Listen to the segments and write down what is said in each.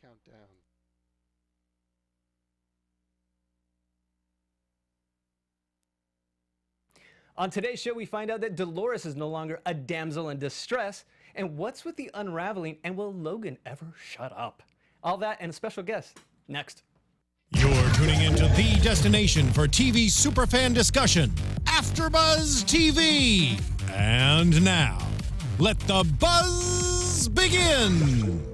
countdown. On today's show, we find out that Dolores is no longer a damsel in distress. And what's with the unraveling? And will Logan ever shut up? All that and a special guest next. You're tuning into the destination for TV superfan discussion, AfterBuzz TV. And now, let the buzz begin.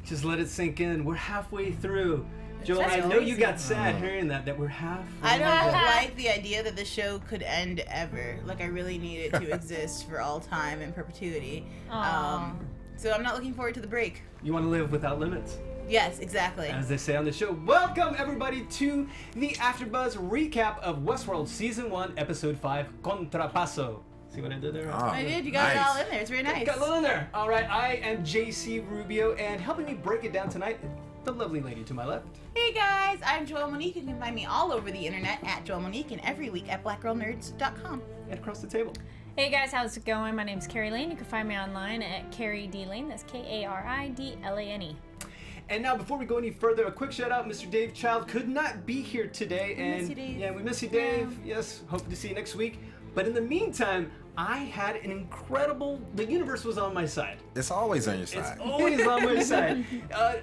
Just let it sink in. We're halfway through. Joelle, That's I know crazy. you got sad hearing that we're halfway. I don't there. like the idea that the show could end ever. Like, I really need it to exist for all time and perpetuity. So I'm not looking forward to the break. You want to live without limits. Yes, exactly. As they say on the show, welcome everybody to the AfterBuzz recap of Westworld Season 1, Episode 5, Contrapasso. See what I did there? I did. You got it all in there. It's very nice. Got a little in there. All right, I am JC Rubio, and helping me break it down tonight, the lovely lady to my left. Hey guys, I'm Joelle Monique. You can find me all over the internet at Joelle Monique and every week at blackgirlnerds.com. And across the table. Hey guys, how's it going? My name's Kari Lane. You can find me online at Kari D Lane. That's Karidlane. And now, before we go any further, a quick shout out. Mr. Dave Child could not be here today, and miss you, Dave. yeah, we miss you, Dave. Yes, hope to see you next week. But in the meantime, I had an incredible. The universe was on my side. It's always on your side. It's always on my side.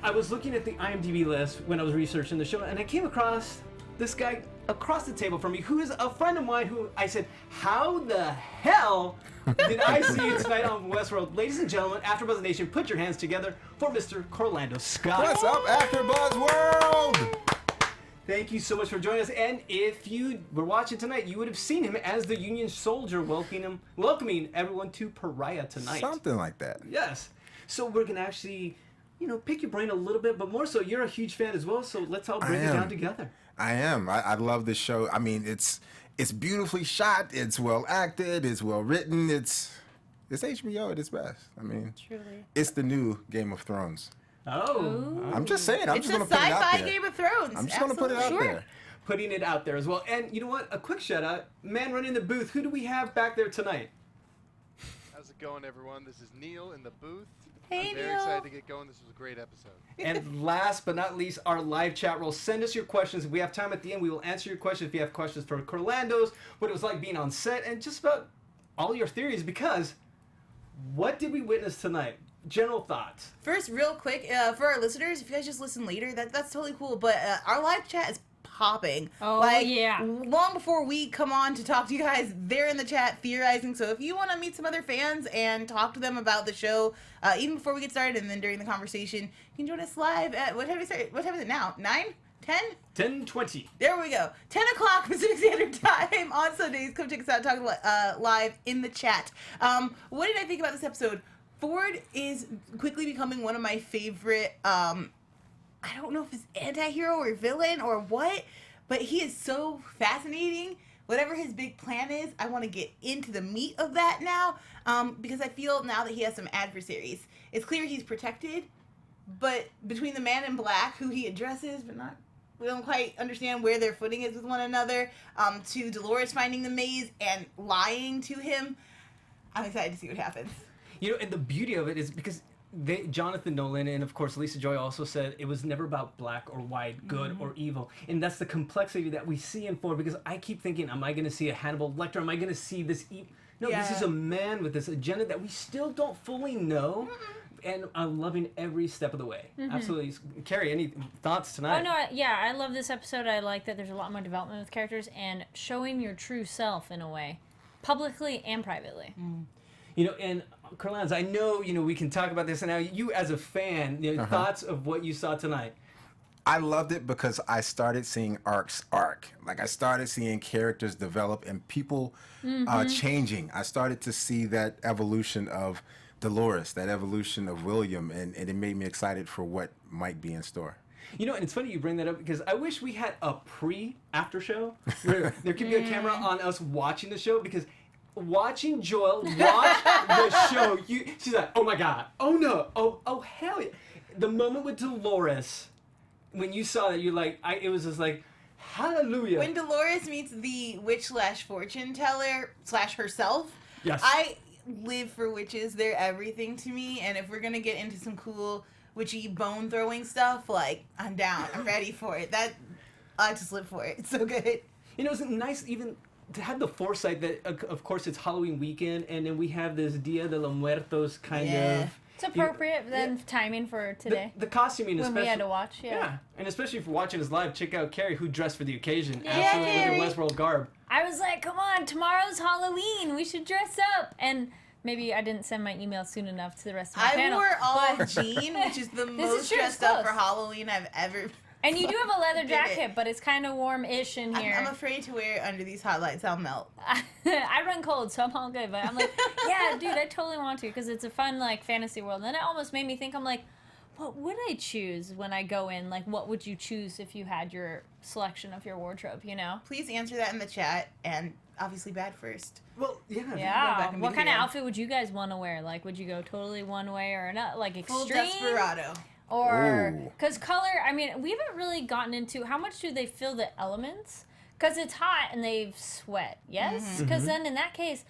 I was looking at the IMDb list when I was researching the show, and I came across this guy across the table from me, who is a friend of mine. Who I said, "How the hell did I see you tonight on Westworld?" Ladies and gentlemen, AfterBuzz Nation, put your hands together for Mr. Corlandos Scott. What's up, AfterBuzz World? Thank you so much for joining us. And if you were watching tonight, you would have seen him as the Union soldier welcoming everyone to Pariah tonight. Something like that. Yes. So we're gonna actually, pick your brain a little bit, but more so, you're a huge fan as well. So let's all break it down together. I am. I love this show. I mean, it's beautifully shot. It's well acted. It's well written. It's HBO at its best. I mean, Truly. it's the new Game of Thrones. Oh. I'm just saying. I'm It's just a going to put it out sci-fi there. Game of Thrones. I'm just going to put it out Absolutely. there. Putting it out there as well. And you know what? A quick shout out. Man running the booth. Who do we have back there tonight? How's it going, everyone? This is Neil in the booth. Hey, I'm very Neil. excited to get going. This was a great episode. And last but not least, our live chat roll. Send us your questions. If we have time at the end, we will answer your questions. If you have questions for Corlandos, what it was like being on set, and just about all your theories, because what did we witness tonight? General thoughts. First, real quick, for our listeners, if you guys just listen later, that's totally cool. But our live chat is popping. Oh, yeah. Long before we come on to talk to you guys, they're in the chat theorizing. So if you want to meet some other fans and talk to them about the show, even before we get started and then during the conversation, you can join us live at, what time is it now? 9? 10? 10:20. There we go. 10 o'clock Pacific Standard Time on Sundays. Come check us out, talk live in the chat. What did I think about this episode? Ford is quickly becoming one of my favorite, I don't know if it's anti-hero or villain or what, but he is so fascinating. Whatever his big plan is, I want to get into the meat of that now, because I feel now that he has some adversaries. It's clear he's protected, but between the man in black, who he addresses, but not, we don't quite understand where their footing is with one another, to Dolores finding the maze and lying to him, I'm excited to see what happens. And the beauty of it is because Jonathan Nolan and, of course, Lisa Joy also said it was never about black or white, good or evil. And that's the complexity that we see in Ford, because I keep thinking, am I going to see a Hannibal Lecter? Am I going to see this? No, Yeah. This is a man with this agenda that we still don't fully know. And I'm loving every step of the way. Absolutely. Carrie, any thoughts tonight? Oh, no, I love this episode. I like that there's a lot more development with characters and showing your true self in a way, publicly and privately. And Corlandos, I know, we can talk about this, and now you as a fan, thoughts of what you saw tonight. I loved it because I started seeing arc. Like, I started seeing characters develop and people changing. I started to see that evolution of Dolores, that evolution of William, and it made me excited for what might be in store. And it's funny you bring that up, because I wish we had a pre-after show where there could be a camera on us watching the show, because watching Joelle watch the show, she's like, oh my God, oh no, oh hell yeah. The moment with Dolores, when you saw that, you're like, it was just like, hallelujah. When Dolores meets the witch/fortune teller / herself, Yes. I live for witches. They're everything to me. And if we're gonna get into some cool witchy bone throwing stuff, like, I'm down. I'm ready for it. I just live for it. It's so good. You know, it's nice even to have the foresight that, of course, it's Halloween weekend, and then we have this Dia de los Muertos kind of. It's appropriate then timing for today. The costuming, when especially. we had to watch, yeah. And especially if you're watching us live, check out Kari, who dressed for the occasion. Yeah, Absolutely Kari. with the Westworld garb. I was like, come on, tomorrow's Halloween. We should dress up. And maybe I didn't send my email soon enough to the rest of my panel. I wore all but- jean, which is the This most is true, it's dressed up for close. Halloween I've ever. And you do have a leather Did jacket, it. but it's kind of warm-ish in here. I'm afraid to wear it under these hot lights. I'll melt. I run cold, so I'm all good. But I'm like, yeah, dude, I totally want to because it's a fun, like, fantasy world. And then it almost made me think, I'm like, what would I choose when I go in? Like, what would you choose if you had your selection of your wardrobe, you know? Please answer that in the chat, and obviously bad first. Well, yeah. Yeah. and What be kind of here. outfit would you guys want to wear? Like, would you go totally one way or not? Like, extreme? Full desperado. Or, Ooh. because color, I mean, we haven't really gotten into how much do they feel the elements? Because it's hot and they sweat, yes? Because then in that case,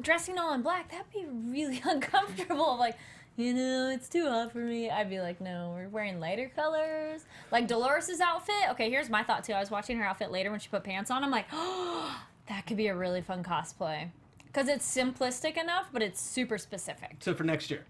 dressing all in black, that'd be really uncomfortable. Like, you know, it's too hot for me. I'd be like, no, we're wearing lighter colors. Like Dolores' outfit. Okay, here's my thought too. I was watching her outfit later when she put pants on. I'm like, oh, that could be a really fun cosplay. Because it's simplistic enough, but it's super specific. So for next year.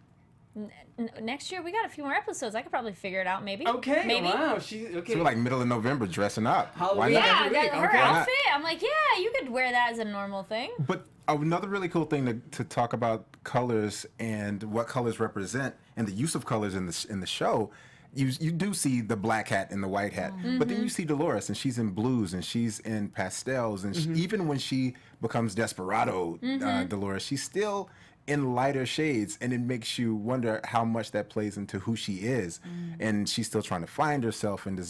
Next year, we got a few more episodes. I could probably figure it out, maybe. Okay. Maybe. Wow. Okay. So we're like middle of November dressing up. Halloween. Why not? Yeah, Every week, her okay. outfit. I'm like, yeah, you could wear that as a normal thing. But another really cool thing to talk about colors and what colors represent and the use of colors in the show. You do see the black hat and the white hat, but then you see Dolores and she's in blues and she's in pastels and even when she becomes Desperado Dolores, she's still in lighter shades, and it makes you wonder how much that plays into who she is, and she's still trying to find herself. And does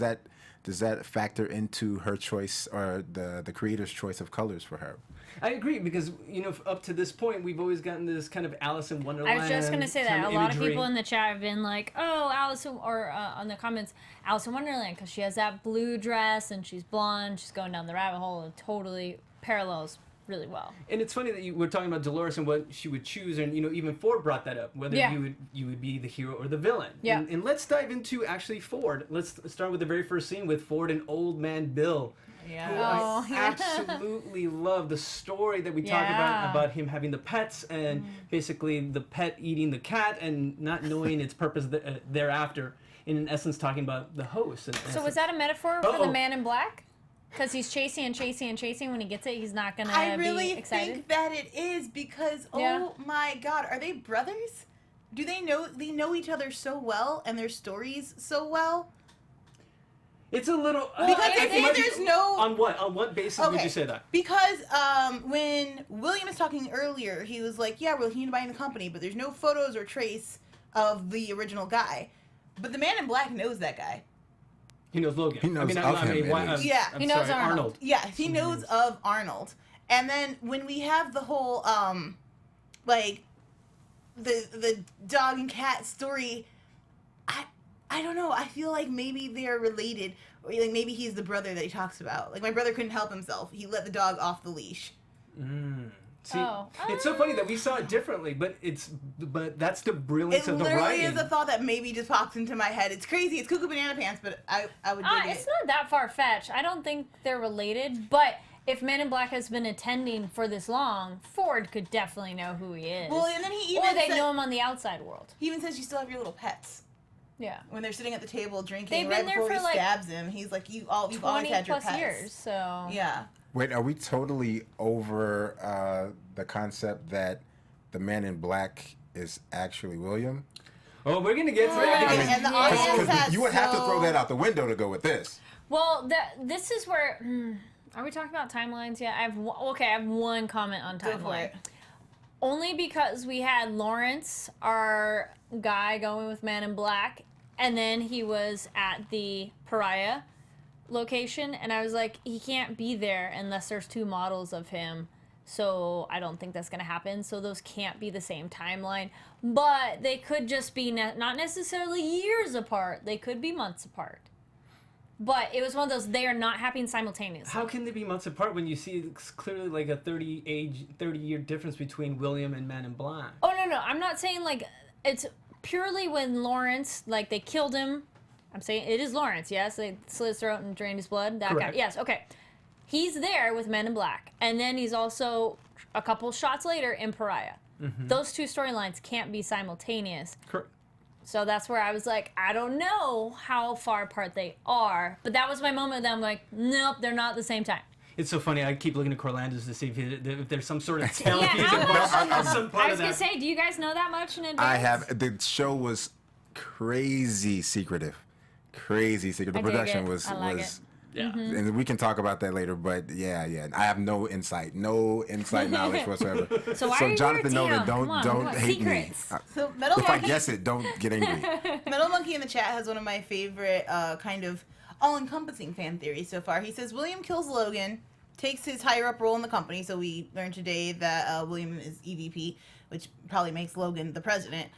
that factor into her choice or the creator's choice of colors for her? I agree because, you know, up to this point, we've always gotten this kind of Alice in Wonderland. I was just going to say kind that. A lot of imagery. people in the chat have been like, oh, Alice, or on the comments, Alice in Wonderland, because she has that blue dress and she's blonde, she's going down the rabbit hole. It totally parallels really well. And it's funny that you were talking about Dolores and what she would choose, and you know even Ford brought that up, whether Yeah. you would be the hero or the villain. Yeah. And let's dive into actually Ford. Let's start with the very first scene with Ford and Old Man Bill. Who Yeah. Oh, I yeah. absolutely love the story that we talk Yeah. about him having the pets and basically the pet eating the cat and not knowing its purpose thereafter. In essence, talking about the host. So was that a metaphor for Uh-oh. the Man in Black? Because he's chasing and chasing and chasing. When he gets it, he's not going I to really be excited. think that it is because, Yeah. oh my God, are they brothers? Do they know each other so well and their stories so well? It's a little Because I I think think there's no. on what basis would you say that? Because when William was talking earlier, he was like, yeah, we're looking into buying the company, but there's no photos or trace of the original guy. But the Man in Black knows that guy. He knows Logan. He knows of him, why- at least. Yeah. I'm He knows sorry, Arnold. Yeah, he knows of Arnold. And then when we have the whole like the dog and cat story, I don't know. I feel like maybe they're related. Or like maybe he's the brother that he talks about. Like my brother couldn't help himself. He let the dog off the leash. See, Oh. it's so funny that we saw it differently, but that's the brilliance It of the literally writing. is a thought that maybe just popped into my head. It's crazy. It's cuckoo banana pants, but I would dig It's it. not that far-fetched. I don't think they're related, but if Man in Black has been attending for this long, Ford could definitely know who he is. Well, and then he or even they said, know him on the outside world. he even says you still have your little pets. Yeah. When they're sitting at the table drinking, They've right been there before he for, like, stabs him, he's like, you've always 20 had your plus pets. years, so... Yeah. Wait, are we totally over the concept that the Man in Black is actually William? Oh, we're gonna get to that. Yeah. because- And the Yeah. audience Because has you would have to so- throw that out the window to go with this. Well, this is where... are we talking about timelines yet? I have one comment on Go for timeline. it. Only because we had Lawrence, our guy, going with Man in Black, and then he was at the Pariah location, and I was like, he can't be there unless there's two models of him, so I don't think that's going to happen, so those can't be the same timeline, but they could just be not necessarily years apart, they could be months apart. But it was one of those, they are not happening simultaneously. How can they be months apart when you see it's clearly like a 30-year difference between William and Man in Black? Oh, no, I'm not saying, like, it's purely when Lawrence, like, they killed him. I'm saying it is Lawrence, yes? They slit his throat and drained his blood. That Correct. guy. Yes, okay. He's there with Men in Black. And then he's also, a couple shots later, in Pariah. Those two storylines can't be simultaneous. Correct. So that's where I was like, I don't know how far apart they are. But that was my moment that I'm like, nope, they're not at the same time. It's so funny. I keep looking at Corlandos to see if there's some sort of tell. Yeah, how much? Some part I was of going that. to say, do you guys know that much in advance? I have. The show was crazy secretive. Crazy secretive. The I dig production it. was I like it. Yeah. and we can talk about that later. But yeah, I have no inside knowledge whatsoever. So why are you Jonathan here? Nolan, Damn, come on, don't what? hate Secrets. me. So Metal If I Monkey, guess it, don't get angry. Metal Monkey in the chat has one of my favorite kind of all-encompassing fan theories so far. He says William kills Logan, takes his higher-up role in the company. So we learned today that William is EVP, which probably makes Logan the president.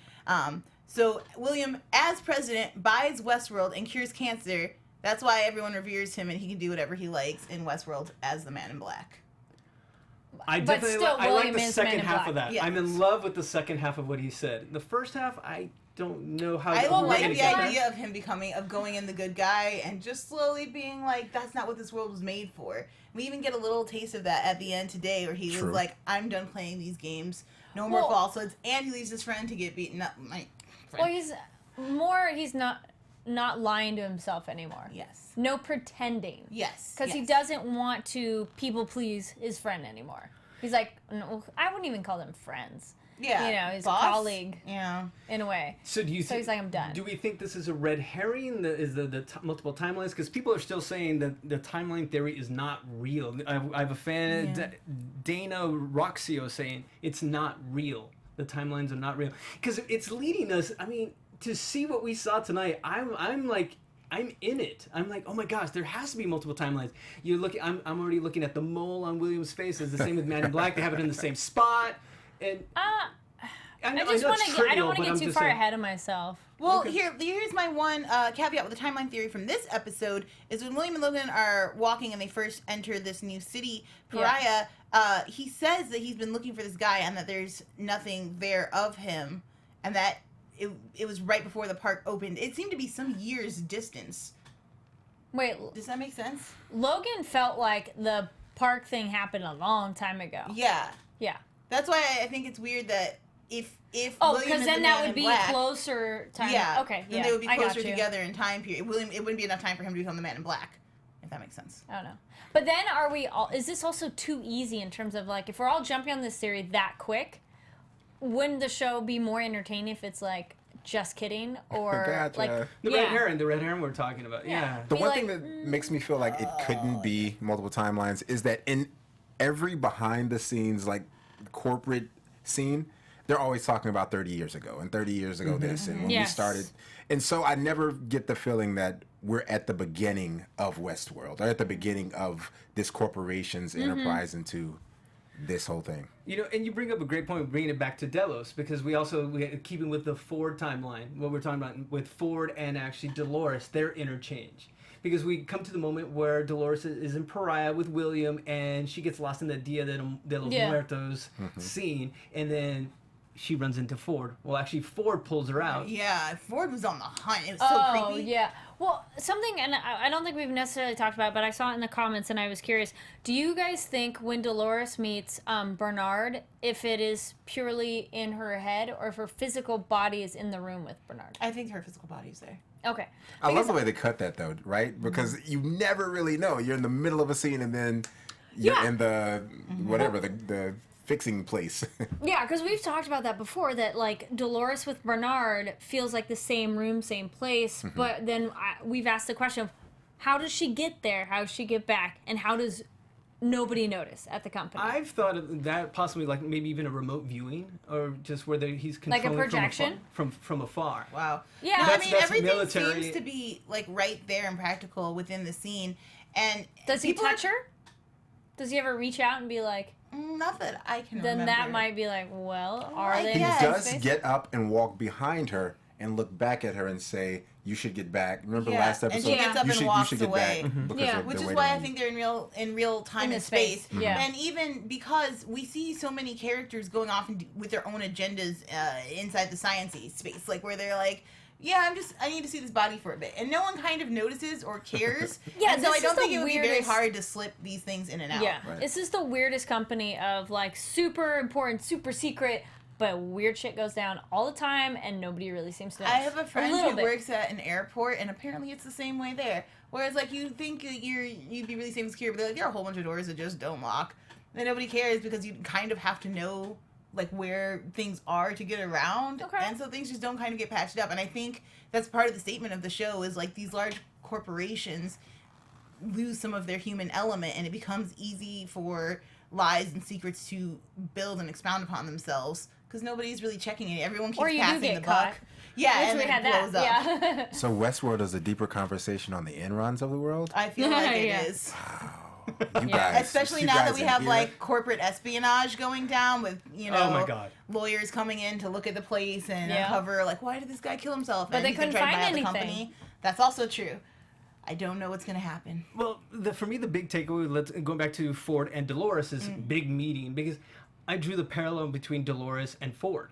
So William, as president, buys Westworld and cures cancer. That's why everyone reveres him, and he can do whatever he likes in Westworld as the Man in Black. I But definitely still, I like William the is second Men in half of Black. that. Yes. I'm in love with the second half of what he said. The first half, I don't know how. I we're don't like gonna the get there. idea of him going in the good guy and just slowly being like, that's not what this world was made for. We even get a little taste of that at the end today where he was True. like, I'm done playing these games. No more Well- falsehoods. And he leaves his friend to get beaten up. My Well, friend. he's not lying to himself anymore. Yes. No pretending. Yes. Because he yes. doesn't want to people please his friend anymore. He's like, no, I wouldn't even call them friends. Yeah. You know, he's Boss? a colleague Yeah. in a way. So do you? So he's like, I'm done. Do we think this is a red herring? Is the multiple timelines? Because people are still saying that the timeline theory is not real. I have a fan, Yeah. Dana Roxio, saying it's not real. The timelines are not real because it's leading us. I mean, to see what we saw tonight, I'm like. I'm in it. I'm like, oh my gosh, there has to be multiple timelines. You look, I'm already looking at the mole on William's face. It's the same with Man in Black. They have it in the same spot, and I know just it's want to get. I trivial, don't want to but get I'm too just far saying. ahead of myself. Well, Okay. here's my one caveat with the timeline theory from this episode is when William and Logan are walking and they first enter this new city, Pariah, he says that he's been looking for this guy and that there's nothing there of him, and that it was right before the park opened. It seemed to be some years distance. Wait, Does that make sense? Logan felt like the park thing happened a long time ago. Yeah. Yeah. That's why I think it's weird that if Oh, William because is then the that Man would in be Black, closer time. Yeah. Okay. Then Yeah. they would be I got closer you. together in time period. It wouldn't be enough time for him to become the Man in Black, if that makes sense. I don't know. But then are we all, is this also too easy in terms of like, if we're all jumping on this theory that quick, wouldn't the show be more entertaining if it's like, just kidding? Or Gotcha. like, the yeah. the red herring we're talking about. Yeah. The Be one like, thing that makes me feel like it couldn't be multiple timelines is that in every behind the scenes like corporate scene, they're always talking about 30 years ago and 30 years ago this and when we Yes. started. And so I never get the feeling that we're at the beginning of Westworld or at the beginning of this corporation's enterprise into this whole thing. You know, and you bring up a great point, bringing it back to Delos, because we keeping with the Ford timeline, what we're talking about with Ford and actually Dolores, their interchange. Because we come to the moment where Dolores is in Pariah with William, and she gets lost in the Dia de los Yeah. Muertos scene, and then she runs into Ford. Well, actually, Ford pulls her out. Yeah, Ford was on the hunt. It was so creepy. Yeah. Well, something, and I don't think we've necessarily talked about it, but I saw it in the comments and I was curious. Do you guys think when Dolores meets Bernard, if it is purely in her head or if her physical body is in the room with Bernard? I think her physical body's there. Okay. I love the way they cut that though, right? Because you never really know. You're in the middle of a scene and then you're Yeah. in the whatever the fixing place. Yeah, because we've talked about that before, that like Dolores with Bernard feels like the same room, same place, but then we've asked the question of how does she get there? How does she get back? And how does nobody notice at the company? I've thought of that possibly like maybe even a remote viewing, or just where he's Like a controlling projection? from afar. Wow. Yeah. No, I That's- mean, that's everything military. seems to be like right there and practical within the scene. And Does he people touch her? Does he ever reach out and be like, Not that I can then remember. that might be like, well, are I they He in the guess. same does space? get up and walk behind her and look back at her and say, "You should get back." Remember Yeah, last and episode? she gets up and walks get away. back because Yeah. of Which the is way why they I think they're in real time In and the space. space. Yeah. And even because we see so many characters going off with their own agendas inside the science-y space, like where they're like, yeah, I need to see this body for a bit. And no one kind of notices or cares. Yeah, and so this I is don't the think it would be very weirdest- hard to slip these things in and out. Yeah, Right. this is the weirdest company of like super important, super secret, but weird shit goes down all the time, and nobody really seems to know. I have a friend little who bit. works at an airport, and apparently it's the same way there. Whereas, like, you think you'd be really safe and secure, but like, there are a whole bunch of doors that just don't lock. And nobody cares because you kind of have to know, like, where things are to get around. Okay. And so things just don't kind of get patched up. And I think that's part of the statement of the show is, like, these large corporations lose some of their human element, and it becomes easy for lies and secrets to build and expound upon themselves. Because nobody's really checking it. Everyone keeps Or you do passing get the caught. buck. Yeah, Which and we then had it blows that. up. Yeah. So Westworld is a deeper conversation on the Enrons of the world. I feel like it Yeah. is. You Yeah. guys, Especially you now that guys we in have here. like corporate espionage going down with, you know, Oh my God. lawyers coming in to look at the place and Yeah. uncover like, why did this guy kill himself? But and they he's gonna couldn't try to find buy out the anything. company. That's also true. I don't know what's gonna happen. Well, for me, the big takeaway, going back to Ford and Dolores, is big meeting, because I drew the parallel between Dolores and Ford.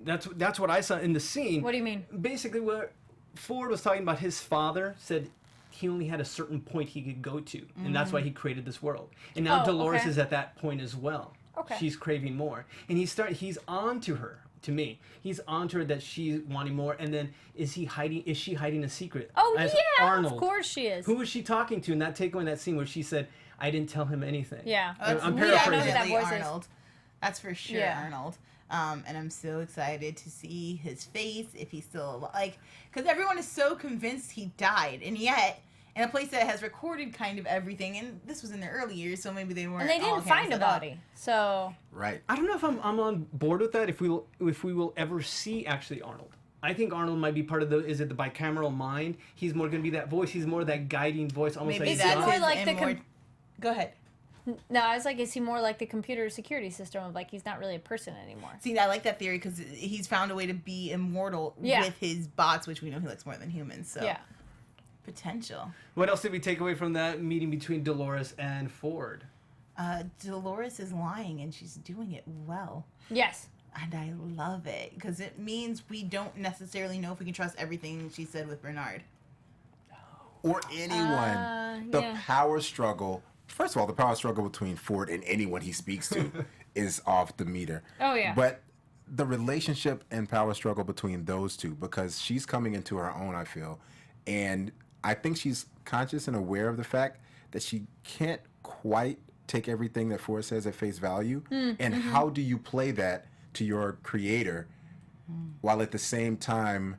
That's what I saw in the scene. What do you mean? Basically, where Ford was talking about his father said he only had a certain point he could go to, and that's why he created this world. And now Oh, Dolores okay. is at that point as well. Okay. She's craving more, and he's on to her. To me, he's on to her that she's wanting more. And then is she hiding a secret? Oh As yeah, Arnold. of course she is. Who was she talking to in that takeaway in that scene where she said, "I didn't tell him anything"? Yeah. I'm Yeah, I know who paraphrasing. that Definitely voice is. Arnold. That's for sure Yeah. Arnold. And I'm so excited to see his face if he's still alive. Like, because everyone is so convinced he died, and yet in a place that has recorded kind of everything, and this was in the early years, so maybe they weren't. And they all didn't find a counted up. body, so Right. I don't know if I'm on board with that. If we will ever see actually Arnold. I think Arnold might be part of the bicameral mind. He's more going to be that voice. He's more that guiding voice, almost Maybe like Is he that's more his like the immort- Go ahead. no, I was like, is he more like the computer security system of like he's not really a person anymore? See, I like that theory because he's found a way to be immortal Yeah. with his bots, which we know he likes more than humans. So Yeah. potential. What else did we take away from that meeting between Dolores and Ford? Dolores is lying, and she's doing it well. Yes. And I love it because it means we don't necessarily know if we can trust everything she said with Bernard. Or anyone. The yeah. power struggle. First of all, the power struggle between Ford and anyone he speaks to is off the meter. Oh, yeah. But the relationship and power struggle between those two, because she's coming into her own, I feel. And I think she's conscious and aware of the fact that she can't quite take everything that Ford says at face value. And how do you play that to your creator while at the same time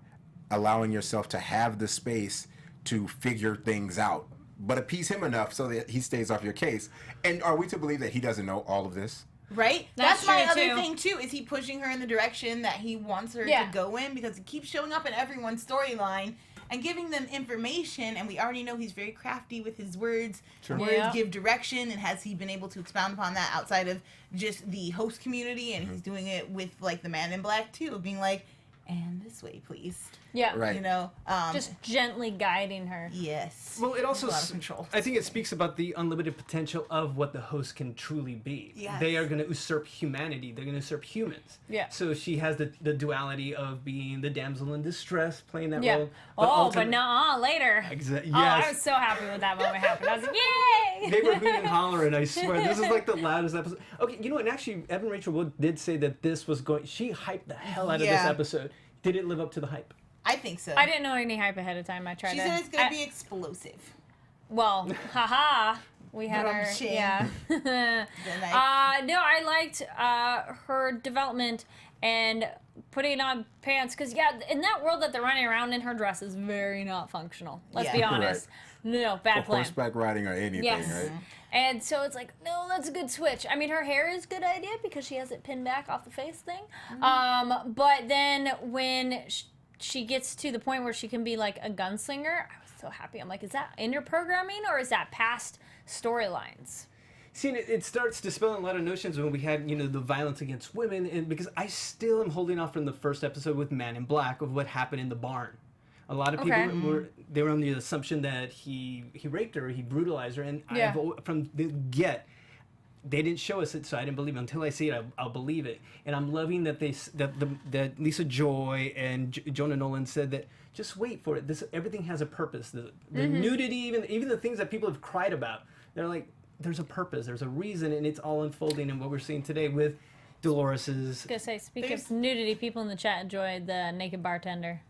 allowing yourself to have the space to figure things out, but appease him enough so that he stays off your case? And are we to believe that he doesn't know all of this? Right? That's my true, other too. thing, too. Is he pushing her in the direction that he wants her Yeah. to go in? Because he keeps showing up in everyone's storyline and giving them information, and we already know he's very crafty with his words. Words Yeah. give direction, and has he been able to expound upon that outside of just the host community? And he's doing it with, like, the Man in Black, too, of being like, and this way, please. Yeah. Right. You know? Just gently guiding her. Yes. Well, it also a lot of control. I think it speaks about the unlimited potential of what the host can truly be. Yes. They are going to usurp humanity. They're going to usurp humans. Yeah. So she has the duality of being the damsel in distress, playing that Yeah. role. But no, later. Exactly. Oh, I Yes. was so happy when that moment happened. I was like, yay! They were hooting and hollering, I swear. This is like the loudest episode. Okay, you know, and actually, Evan Rachel Wood did say that this was going... She hyped the hell out of this Yeah. episode. Did it live up to the hype? I think so. I didn't know any hype ahead of time. I tried She to. said it's going to be explosive. Well, haha. We had our. Brum-ching. Yeah. Then I- No, I liked her development and putting on pants. Because, yeah, in that world that they're running around in, her dress is very not functional. Let's be Yeah. honest. No, bad Or plan. horseback riding or anything, Yes. right? And so it's like, no, that's a good switch. I mean, her hair is a good idea because she has it pinned back off the face thing. But then when she gets to the point where she can be like a gunslinger, I was so happy. I'm like, is that in your programming or is that past storylines? See, it starts dispelling a lot of notions when we had, the violence against women, and because I still am holding off from the first episode with Man in Black of what happened in the barn. A lot of people were on the assumption that he raped her, he brutalized her, and from the get, they didn't show us it, so I didn't believe it. Until I see it, I'll believe it. And I'm loving that that Lisa Joy and Jonah Nolan said that just wait for it. Everything has a purpose. The nudity, even the things that people have cried about, they're like, there's a purpose, there's a reason, and it's all unfolding in what we're seeing today with Dolores's. I was gonna say, speaking of nudity, people in the chat enjoyed the naked bartender.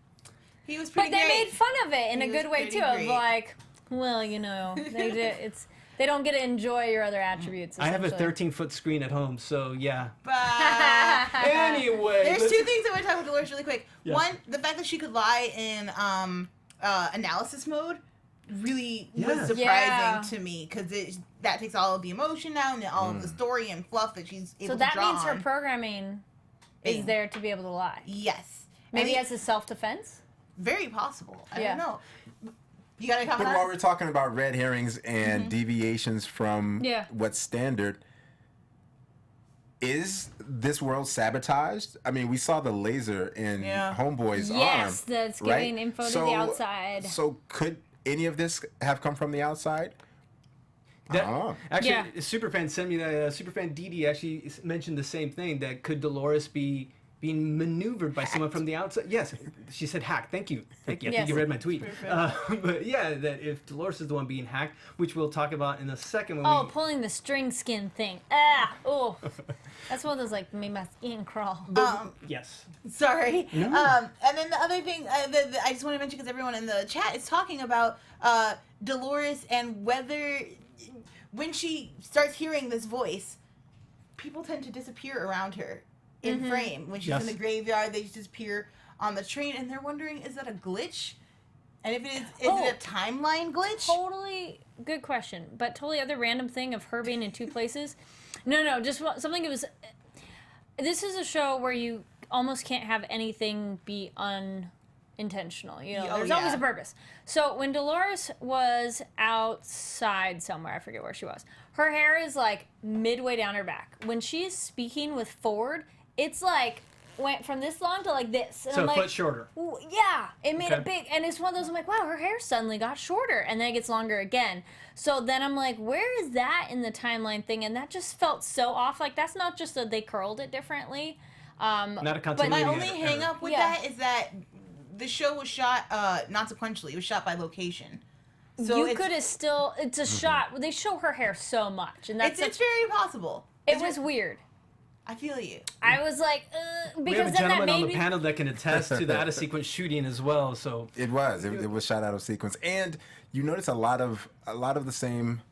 He was pretty But they great. made fun of it in a good way too. Of great. like, well, they don't get to enjoy your other attributes. I have a 13-foot screen at home, so yeah. But Anyway, there's two things I want to talk about Dolores really quick. Yeah. One, the fact that she could lie in analysis mode really was surprising to me, because that takes all of the emotion out and all of the story and fluff that she's able to draw So that means her on. programming is there to be able to lie. Yes. Maybe as a self-defense? Very possible. I don't know. You got to comment But on while that? we're talking about red herrings and deviations from what's standard, is this world sabotaged? I mean, we saw the laser in Homeboy's arm. Yes, that's giving right? info to the outside. So could any of this have come from the outside? Actually, a superfan sent me that. Superfan Dee actually mentioned the same thing. That could Dolores be being maneuvered by someone from the outside? Yes, she said hacked. Thank you. I think you read my tweet. But yeah, that if Dolores is the one being hacked, which we'll talk about in a second. Pulling the string skin thing. That's one of those like made my skin crawl. Yes. Sorry. No. And then the other thing that I just want to mention, because everyone in the chat is talking about Dolores and whether when she starts hearing this voice, people tend to disappear around her in frame. When she's in the graveyard, they disappear on the train, and they're wondering, is that a glitch? And if it is it a timeline glitch? Totally good question, but totally other random thing of her being in two places. No, just something it was. This is a show where you almost can't have anything be unintentional. There's always a purpose. So when Dolores was outside somewhere, I forget where she was, her hair is like midway down her back. When she's speaking with Ford, it's like went from this long to like this. And So I'm a like, foot shorter. yeah, it made it big. And it's one of those, I'm like, wow, her hair suddenly got shorter. And then it gets longer again. So then I'm like, where is that in the timeline thing? And that just felt so off. Like, that's not just that they curled it differently. Not a But continuity. my only hang up with that is that the show was shot not sequentially. It was shot by location. So you could have still, it's a shot. They show her hair so much. And that's it's very possible. It was weird. I feel you. I was like, We because have a then that gentleman on made the me. panel that can attest to the out-of-sequence shooting as well. So It was shot out of sequence, and you notice a lot of the same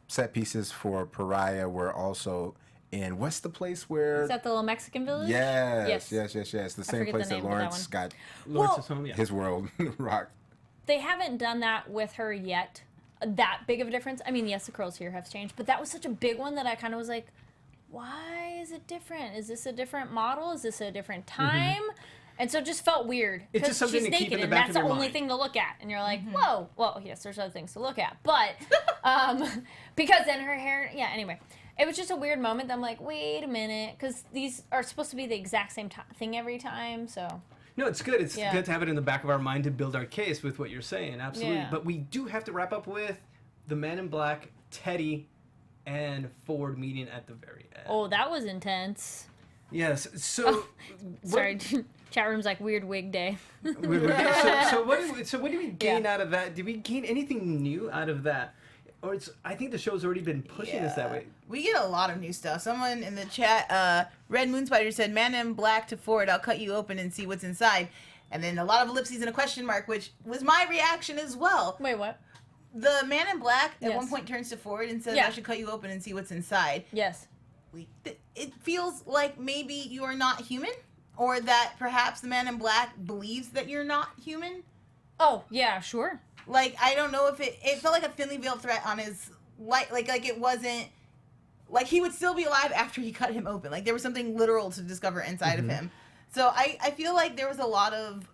set pieces for Pariah were also in. What's the place where? Is that the little Mexican village? Yes. The same forget place the that name of that Lawrence one. got Lawrence's home, his world rocked. They haven't done that with her yet. That big of a difference. I mean, yes, the curls here have changed, but that was such a big one that I kind of was like, why is it different? Is this a different model? Is this a different time? And so it just felt weird. It's just something she's to naked, keep in the and back that's of the your only mind. thing to look at. And you're like, whoa. Well, yes, there's other things to look at. But, because then her hair, anyway. It was just a weird moment that I'm like, wait a minute. Because these are supposed to be the exact same thing every time, so. no, it's good. It's good to have it in the back of our mind to build our case with what you're saying. Absolutely. Yeah. But we do have to wrap up with the Man in Black, Teddy, and Ford meeting at the very end. Oh, that was intense. Yes. So. Sorry, chat room's like weird wig day. So what do we gain out of that? Did we gain anything new out of that? Or I think the show's already been pushing us that way. We get a lot of new stuff. Someone in the chat, Red Moon Spider said, "Man in Black to Ford, I'll cut you open and see what's inside." And then a lot of ellipses and a question mark, which was my reaction as well. Wait, what? The Man in Black at Yes. one point turns to Ford and says, Yeah. "I should cut you open and see what's inside." Yes. It feels like maybe you are not human, or that perhaps the Man in Black believes that you're not human. Oh, yeah, sure. Like, I don't know if it felt like a thinly veiled threat on his life. Like it wasn't, like he would still be alive after he cut him open. Like there was something literal to discover inside of him. So I feel like there was a lot of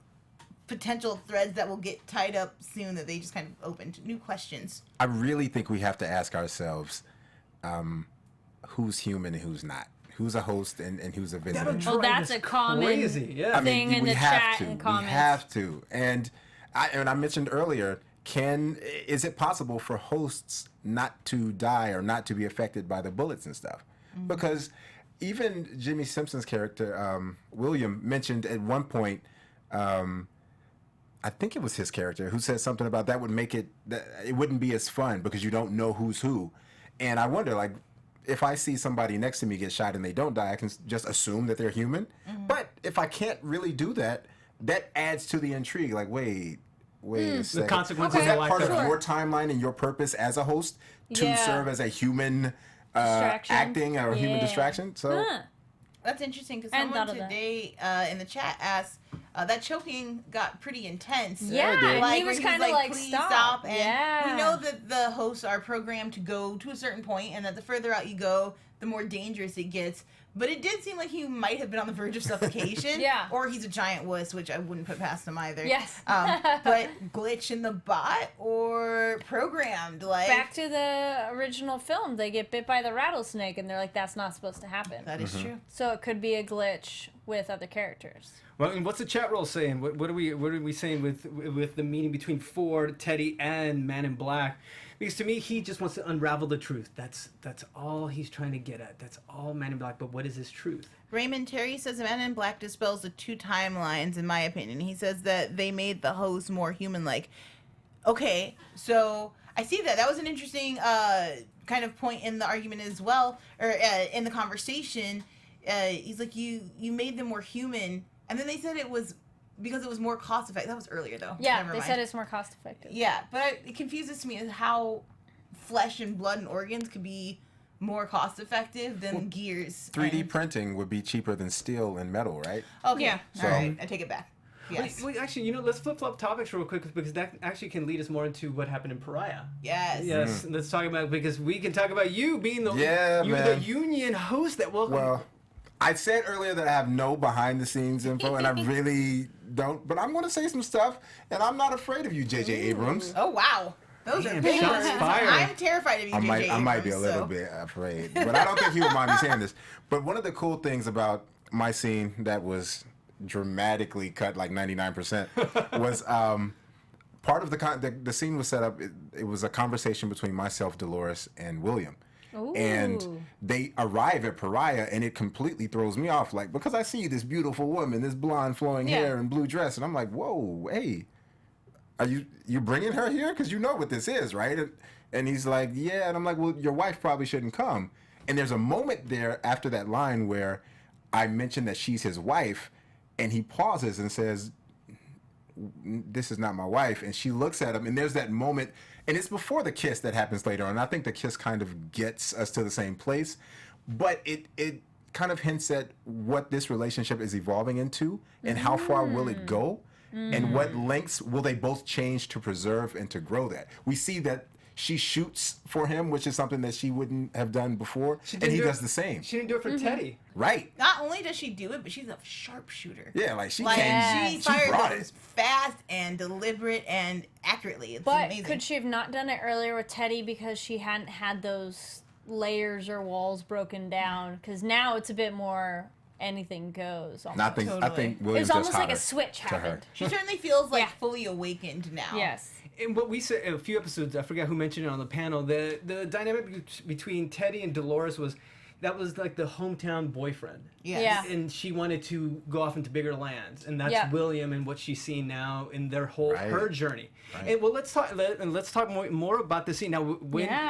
potential threads that will get tied up soon that they just kind of open to new questions? I really think we have to ask ourselves, who's human and who's not? Who's a host and who's a visitor? Well, that's a common thing in the chat and comments. We have to. And I mentioned earlier, is it possible for hosts not to die or not to be affected by the bullets and stuff? Mm-hmm. Because even Jimmy Simpson's character, William, mentioned at one point, I think it was his character, who said something about that would make it wouldn't be as fun because you don't know who's who. And I wonder, like, if I see somebody next to me get shot and they don't die, I can just assume that they're human. Mm-hmm. But if I can't really do that, that adds to the intrigue. Like, wait a second. The consequences. Was that part of your timeline and your purpose as a host to serve as a human acting or human distraction? So that's interesting because someone today in the chat asked that choking got pretty intense. Yeah, like, he was kind of like, please stop. And we know that the hosts are programmed to go to a certain point, and that the further out you go, the more dangerous it gets. But it did seem like he might have been on the verge of suffocation. Or he's a giant wuss, which I wouldn't put past him either. Yes. But glitch in the bot or programmed, like... Back to the original film, they get bit by the rattlesnake, and they're like, that's not supposed to happen. That is true. So it could be a glitch with other characters. Well, and what's the chat roll saying? What are we saying with the meeting between Ford, Teddy, and Man in Black? Because to me, he just wants to unravel the truth. That's all he's trying to get at. That's all Man in Black. But what is his truth? Raymond Terry says Man in Black dispels the two timelines, in my opinion. He says that they made the host more human-like. Okay, so I see that. That was an interesting kind of point in the argument as well, or in the conversation. He's like, you made them more human, and then they said it was because it was more cost effective. That was earlier though. Yeah, they said it's more cost effective. Yeah, but it confuses me as how flesh and blood and organs could be more cost effective than gears. 3D printing would be cheaper than steel and metal, right? Okay, yeah. All right, I take it back. Yes. Wait, actually, let's flip-flop topics real quick because that actually can lead us more into what happened in Pariah. Yes. Yes, let's talk about because we can talk about you being the the union host that welcomed. Well, I said earlier that I have no behind-the-scenes info, and I really don't. But I'm going to say some stuff, and I'm not afraid of you, J.J. Abrams. Oh, wow. Those are big words. I'm terrified of you, J.J. Abrams. I might be a little bit afraid, but I don't think he would mind me saying this. But one of the cool things about my scene that was dramatically cut, like 99%, was part of the scene was set up. It was a conversation between myself, Dolores, and William. Ooh. And they arrive at Pariah, and it completely throws me off. Like, because I see this beautiful woman, this blonde flowing hair and blue dress, and I'm like, whoa, hey, are you bringing her here? Because you know what this is, right? And he's like, yeah. And I'm like, well, your wife probably shouldn't come. And there's a moment there after that line where I mentioned that she's his wife, and he pauses and says, this is not my wife. And she looks at him, and there's that moment. And it's before the kiss that happens later on. I think the kiss kind of gets us to the same place. But it kind of hints at what this relationship is evolving into and how far will it go and what lengths will they both change to preserve and to grow that. We see that she shoots for him, which is something that she wouldn't have done before, and he does the same. She didn't do it for Teddy. Right. Not only does she do it, but she's a sharpshooter. Yeah, like she fired those fast and deliberate and accurately. It's amazing. Could she have not done it earlier with Teddy because she hadn't had those layers or walls broken down? Because now it's a bit more anything goes. I think William's it's almost just like a switch happened. She certainly feels like fully awakened now. Yes. And what we said a few episodes, I forgot who mentioned it on the panel, the dynamic between Teddy and Dolores was like the hometown boyfriend. Yes. Yeah. And she wanted to go off into bigger lands, and that's William and what she's seeing now in their whole her journey. Right. And well, let's talk more about this scene now.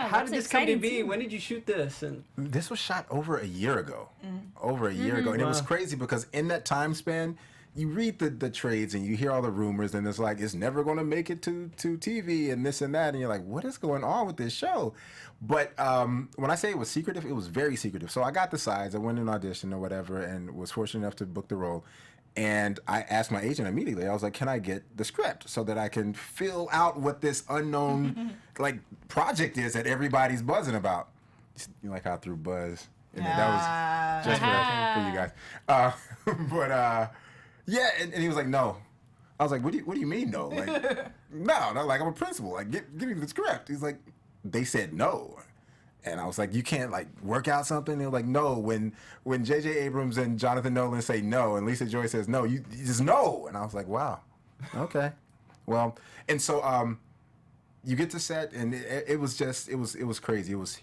How did this come to be? When did you shoot this? And this was shot over a year ago. Over a year ago, and it was crazy because in that time span, you read the trades and you hear all the rumors, and it's like it's never going to make it to TV and this and that, and you're like, what is going on with this show? But when I say it was secretive, it was very secretive. So I got the sides, I went in audition or whatever, and was fortunate enough to book the role. And I asked my agent immediately. I was like, can I get the script so that I can fill out what this unknown like project is that everybody's buzzing about? You like how I threw buzz? And that was just for you guys. Yeah, and he was like, no. I was like, what do you mean no? Like, no, like I'm a principal. Like, give me the script. He's like, they said no. And I was like, you can't like work out something? They were like, no. When J.J. Abrams and Jonathan Nolan say no, and Lisa Joy says no, you just no. And I was like, wow, okay, well, and so you get to set, and it was crazy. It was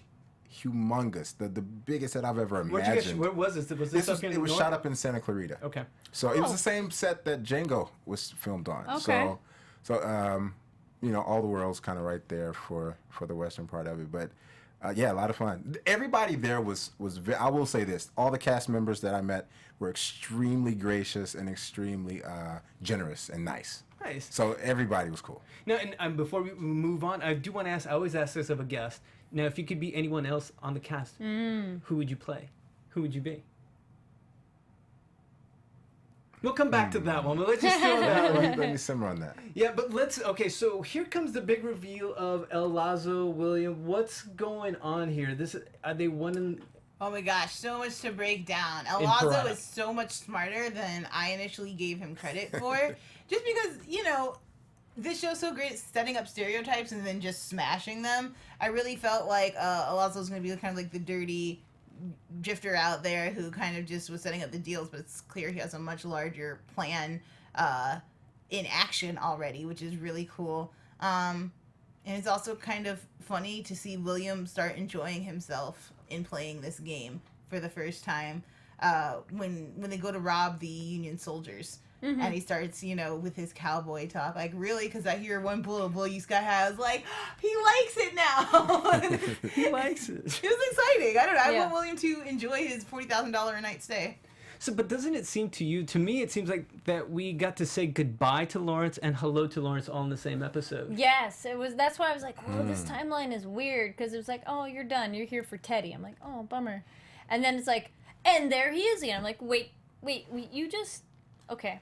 humongous, the biggest set I've ever imagined. Where was this? It was shot up in Santa Clarita. Okay. So it was the same set that Django was filmed on. Okay. So you know, all the world's kind of right there for the western part of it, but. Yeah, a lot of fun. Everybody there was I will say this: all the cast members that I met were extremely gracious and extremely generous and nice. Nice. So everybody was cool. Now, and before we move on, I do want to ask. I always ask this of a guest. Now, if you could be anyone else on the cast, who would you play? Who would you be? We'll come back to that one, but let's just throw that one. Let me simmer on that. Yeah, but okay, so here comes the big reveal of El Lazo, William. What's going on here? Are they one? Oh my gosh, so much to break down. El In Lazo Pariah. is so much smarter than I initially gave him credit for. Just because, you know, this show's so great at setting up stereotypes and then just smashing them. I really felt like El Lazo's going to be kind of like the dirty drifter out there who kind of just was setting up the deals, but it's clear he has a much larger plan in action already, which is really cool. And it's also kind of funny to see William start enjoying himself in playing this game for the first time when they go to rob the Union soldiers. And he starts, you know, with his cowboy talk. Like, really? Because I hear one bullet you Scott has. Like, he likes it now. He likes it. It was exciting. I don't know. I Yeah. want William to enjoy his $40,000 a night stay. So, but doesn't it seem to you, to me, it seems like that we got to say goodbye to Lawrence and hello to Lawrence all in the same episode. Yes, it was. That's why I was like, "Whoa, this timeline is weird." Because it was like, "Oh, you're done. You're here for Teddy." I'm like, "Oh, bummer." And then it's like, "And there he is again." I'm like, "Wait, you just okay."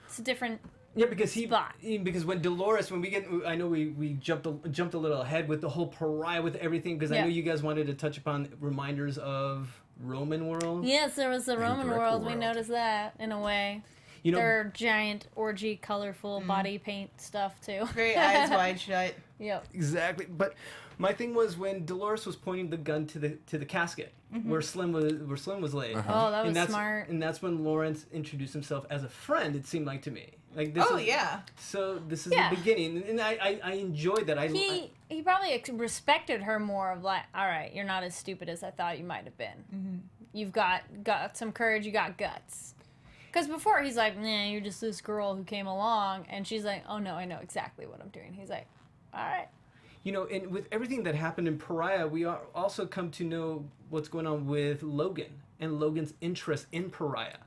It's a different. Yeah, because spot. because when Dolores, I know we jumped a little ahead with the whole Pariah with everything, because I Yeah. know you guys wanted to touch upon reminders of Roman world. Yes, there was the Roman Greco world. We world. noticed that in a way. You know, Their giant orgy, colorful body paint stuff too. Great eyes wide shut. Yep. exactly. But my thing was when Dolores was pointing the gun to the casket where Slim was laid. Oh, that was and that's, smart. And that's when Lawrence introduced himself as a friend. It seemed like to me. Like this. Oh, is, yeah. So this is Yeah. the beginning, and I enjoyed that. He probably respected her more of like, all right, you're not as stupid as I thought you might have been. You've got some courage. You got guts. Because before he's like, nah, you're just this girl who came along, and she's like, oh no, I know exactly what I'm doing. He's like, all right. You know, and with everything that happened in Pariah, we are also come to know what's going on with Logan and Logan's interest in Pariah.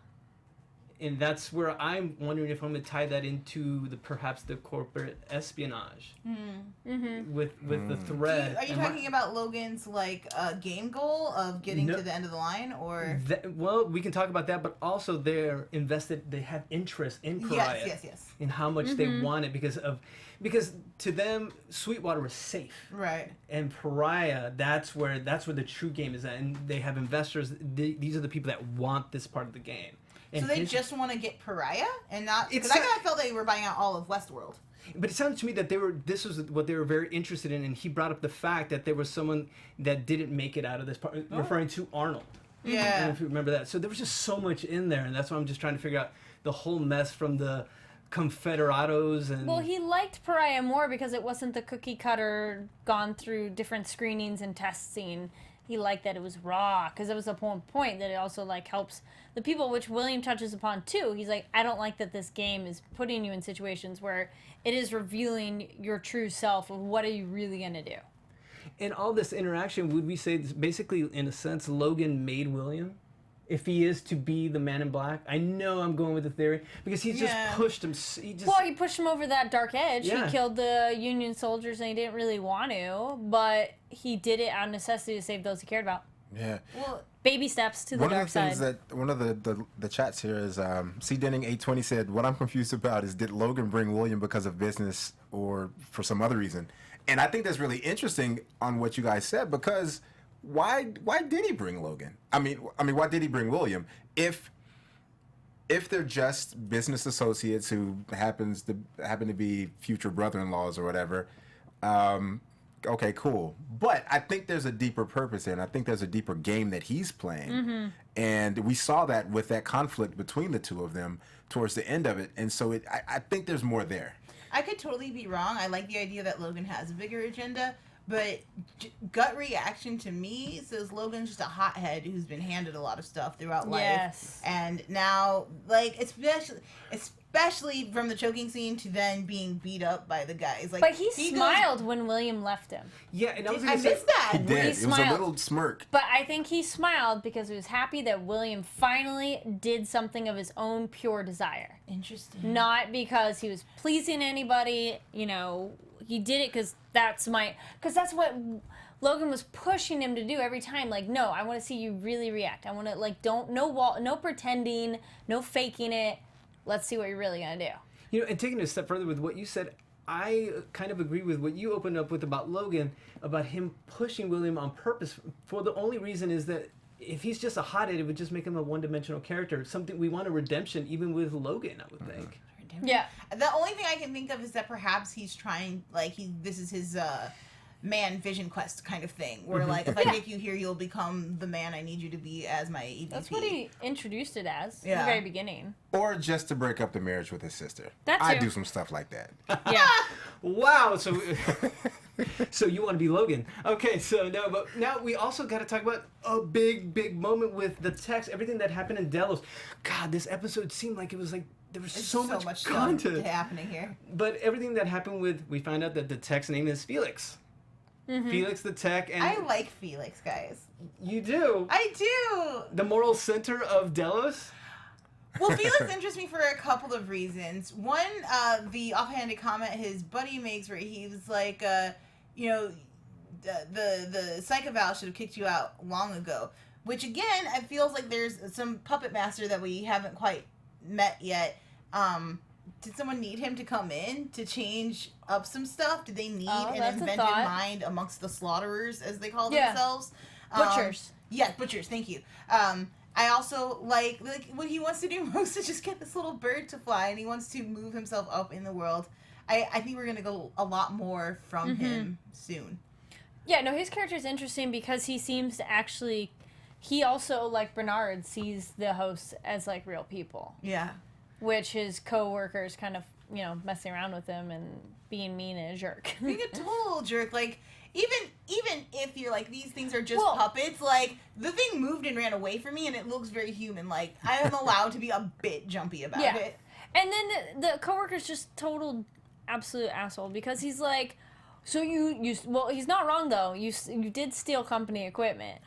And that's where I'm wondering if I'm going to tie that into perhaps the corporate espionage with the thread. Are you And talking about Logan's, like, game goal of getting No. to the end of the line, or? well, we can talk about that, but also they have interest in Pariah. Yes. In how much they want it because to them Sweetwater was safe. Right. And Pariah, that's where the true game is at, and they have investors. These are the people that want this part of the game. And So they just want to get Pariah and not... Because I It's- kind of felt they were buying out all of Westworld. But it sounded to me that this was what they were very interested in, and he brought up the fact that there was someone that didn't make it out of this part, referring to Arnold. I don't know Yeah. if you remember that. So there was just so much in there, and that's why I'm just trying to figure out the whole mess from the Confederados and. Well, he liked Pariah more because it wasn't the cookie cutter, gone through different screenings and testing. He liked that it was raw because it was a point that it also like helps the people, which William touches upon too. He's like, I don't like that this game is putting you in situations where it is revealing your true self of what are you really gonna do. In all this interaction, would we say this, basically, in a sense, Logan made William? If he is to be the Man in Black? I know I'm going with the theory, because he's just Yeah. pushed him. Well, he pushed him over that dark edge. Yeah. He killed the Union soldiers and he didn't really want to, but he did it out of necessity to save those he cared about. Yeah. Well, Baby steps to the One dark of the things side. that one of the chats here is C Denning 820 said, "What I'm confused about is did Logan bring William because of business or for some other reason?" And I think that's really interesting on what you guys said, because why did he bring Logan? I mean why did he bring William if if they're just business associates who happen to be future brother-in-laws or whatever, okay, cool. But I think there's a deeper purpose there, and I think there's a deeper game that he's playing. And we saw that with that conflict between the two of them towards the end of it. And so I think there's more there. I could totally be wrong. I like the idea that Logan has a bigger agenda, but gut reaction to me says Logan's just a hothead who's been handed a lot of stuff throughout life. Yes. And now, like, especially from the choking scene to then being beat up by the guys. Like, But he smiled when William left him. Yeah, and I was I gonna say, missed that. He did. It was a smiled. little smirk. But I think he smiled because he was happy that William finally did something of his own pure desire. Interesting. Not because he was pleasing anybody, you know, he did it because that's what Logan was pushing him to do every time. Like, no, I want to see you really react. I want to, like, no pretending, no faking it. Let's see what you're really going to do. you know, and taking it a step further with what you said, I kind of agree with what you opened up with about Logan, about him pushing William on purpose. For the only reason is that if he's just a hothead, it would just make him a one-dimensional character. Something we want a redemption, even with Logan, I would think. Yeah. The only thing I can think of is that perhaps he's trying, like, this is his man vision quest kind of thing, where, like, if I take you here, you'll become the man I need you to be as my EVP. That's what he introduced it as in Yeah. the very beginning. Or just to break up the marriage with his sister. That I too. do some stuff like that. Yeah. Wow, so so you want to be Logan. Okay, so no, but now we also got to talk about a big moment with the text, everything that happened in Delos. God, this episode seemed like it was like there was so much content stuff happening here. But everything that happened with, we found out that the tech's name is Felix. Felix the tech, and I like Felix, guys. you do. I do. The moral center of Delos. Well, Felix interests me for a couple of reasons. One, the offhanded comment his buddy makes where he was like, you know, the psychoval should have kicked you out long ago. Which, again, it feels like there's some puppet master that we haven't quite met yet. Did someone need him to come in to change up some stuff? Did they need an that's a inventive thought. mind amongst the slaughterers, as they call Yeah. themselves? Butchers. Yes, butchers. Thank you. I also like what he wants to do most is just get this little bird to fly, and he wants to move himself up in the world. I think we're gonna go a lot more from him soon. Yeah, no, his character is interesting because he seems to actually, he also, like Bernard, sees the hosts as, like, real people. Yeah. Which his co-workers kind of, you know, messing around with him and being mean and a jerk. Being a total jerk, like, even if you're like, these things are just Well- puppets, like, the thing moved and ran away from me, and it looks very human. Like, I am allowed to be a bit jumpy about Yeah. it. And then the co-worker's just total absolute asshole because he's like, so you well, he's not wrong though. You did steal company equipment.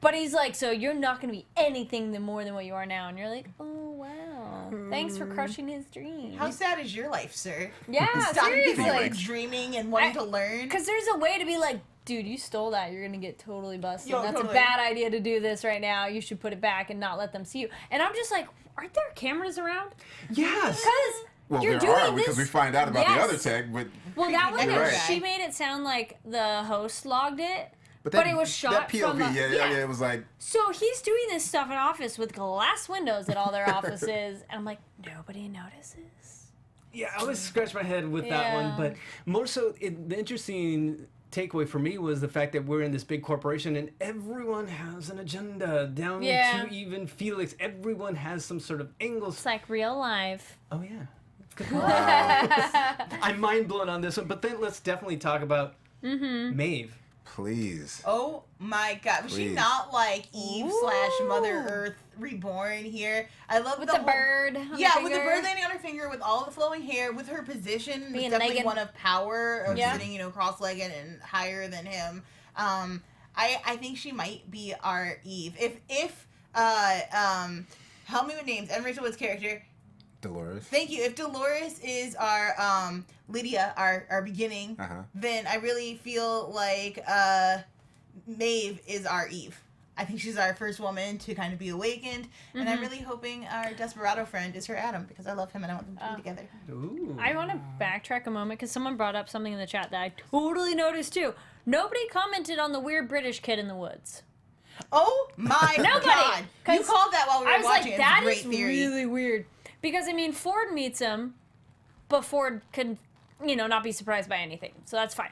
But he's like, so you're not going to be anything more than what you are now. And you're like, oh, wow. Thanks for crushing his dream. How sad is your life, sir? Yeah, Stopping people seriously. from dreaming and wanting to learn. Because there's a way to be like, dude, you stole that. You're going to get totally busted. Yo, That's totally. a bad idea to do this right now. You should put it back and not let them see you. And I'm just like, aren't there cameras around? Yes. Because Well, you're there doing are, this. because we find out about the other tech, but Well, that one, You're right. she made it sound like the host logged it. But But it was shot that POV, from a- yeah, yeah. it was like, So he's doing this stuff in office with glass windows at all their offices. And I'm like, nobody notices. Yeah, I always scratch my head with that one, Yeah. but more so, the interesting takeaway for me was the fact that we're in this big corporation and everyone has an agenda, down Yeah. to even Felix. Everyone has some sort of angles. It's like real life. Oh yeah, good point. I'm mind blown on this one, but then let's definitely talk about Maeve. please. Oh my god, was she Please. not like Eve / Mother Earth reborn here? I love With the the whole- bird. on Yeah, the with the finger. bird landing on her finger, with all the flowing hair, with her position, Being it's definitely naked. one of power, of Yeah. sitting, cross-legged and higher than him. I think she might be our Eve. If help me with names. And Rachel Wood's character. Dolores. Thank you. If Dolores is our Lydia, our beginning, then I really feel like Maeve is our Eve. I think she's our first woman to kind of be awakened, and I'm really hoping our Desperado friend is her Adam, because I love him and I want them to be together. Ooh. I want to backtrack a moment because someone brought up something in the chat that I totally noticed too. Nobody commented on the weird British kid in the woods. Oh my Nobody. god! You 'Cause called that while we were I was watching. like, It's a that great is theory. really weird. Because, I mean, Ford meets him, but Ford could, not be surprised by anything. So that's fine.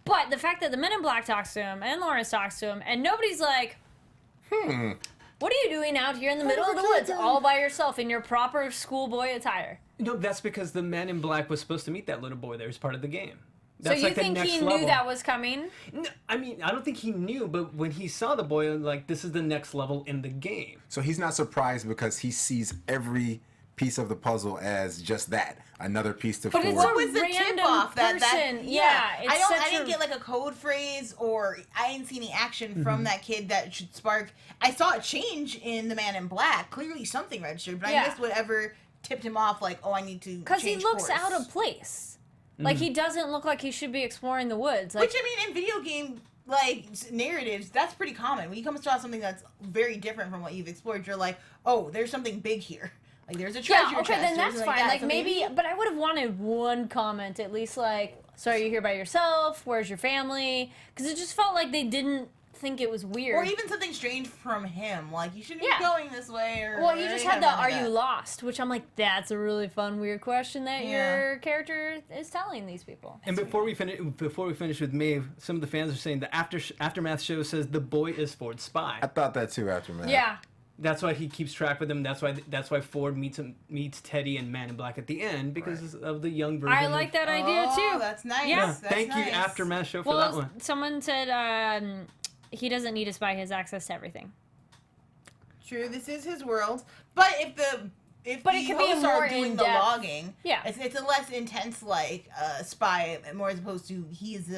But the fact that the Men in Black talks to him, and Lawrence talks to him, and nobody's like, what are you doing out here in the middle of the woods all by yourself in your proper schoolboy attire? No, that's because the Man in Black was supposed to meet that little boy there as part of the game. So That's you like the think next he level. knew that was coming? No, I mean, I don't think he knew, but when he saw the boy, like, this is the next level in the game. So he's not surprised because he sees every piece of the puzzle as just that, another piece to But it's forward. a What was the random tip off that person. Yeah, it's I such didn't a- get like a code phrase, or I didn't see any action from that kid that should spark. I saw a change in the Man in Black. Clearly something registered, but Yeah. I missed whatever tipped him off. Like, oh, I need to. Because he change looks course. out of place. Like, he doesn't look like he should be exploring the woods. Like, Which, I mean, in video game narratives, that's pretty common. When you come across something that's very different from what you've explored, you're like, oh, there's something big here. Like, there's a treasure yeah, okay, chest then or that's something fine. that. Like, So maybe, but I would have wanted one comment at least, like, so are you here by yourself? Where's your family? Because it just felt like they didn't think it was weird. Or even something strange from him, like you shouldn't Yeah. be going this way. Or well, you just had the something "Are like you that. lost?" which I'm like, that's a really fun, weird question that Yeah. your character is telling these people. And before we finish with Maeve, some of the fans are saying the Aftermath show says the boy is Ford's spy. I thought that too after man. Yeah, That's why he keeps track with him. That's why Ford meets Teddy and Man in Black at the end because of the young version. I like that idea Oh, too. that's nice. Yeah. That's Thank you, nice. Aftermath show, for that Well, one. someone said he doesn't need a spy; he has access to everything. True, this is his world. But if But the it could be a hosts more are doing the in-depth- logging, Yeah. it's a less intense like spy, more as opposed to he's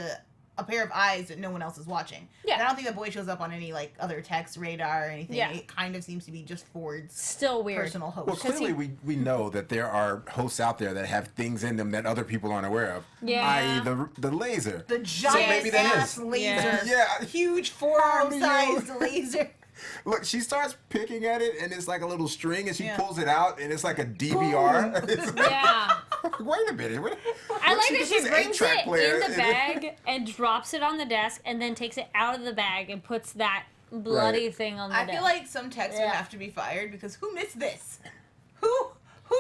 a pair of eyes that no one else is watching. Yeah. And I don't think the boy shows up on any like other text radar or anything. Yeah. It kind of seems to be just Ford's Still weird. personal host. Well, clearly we know that there are hosts out there that have things in them that other people aren't aware of. Yeah. I.e. the laser. the giant maybe that ass is. laser. Yeah. Huge forearm-sized laser. Look, she starts picking at it, and it's like a little string, and she Yeah. pulls it out, and it's like a DVR. It's like, Yeah. wait a minute. I like that gets she this brings 8-track it player, in the and- bag and drops it on the desk and then takes it out of the bag and puts that bloody Right. thing on the I desk. feel like some techs would Yeah. have to be fired because who missed this? Who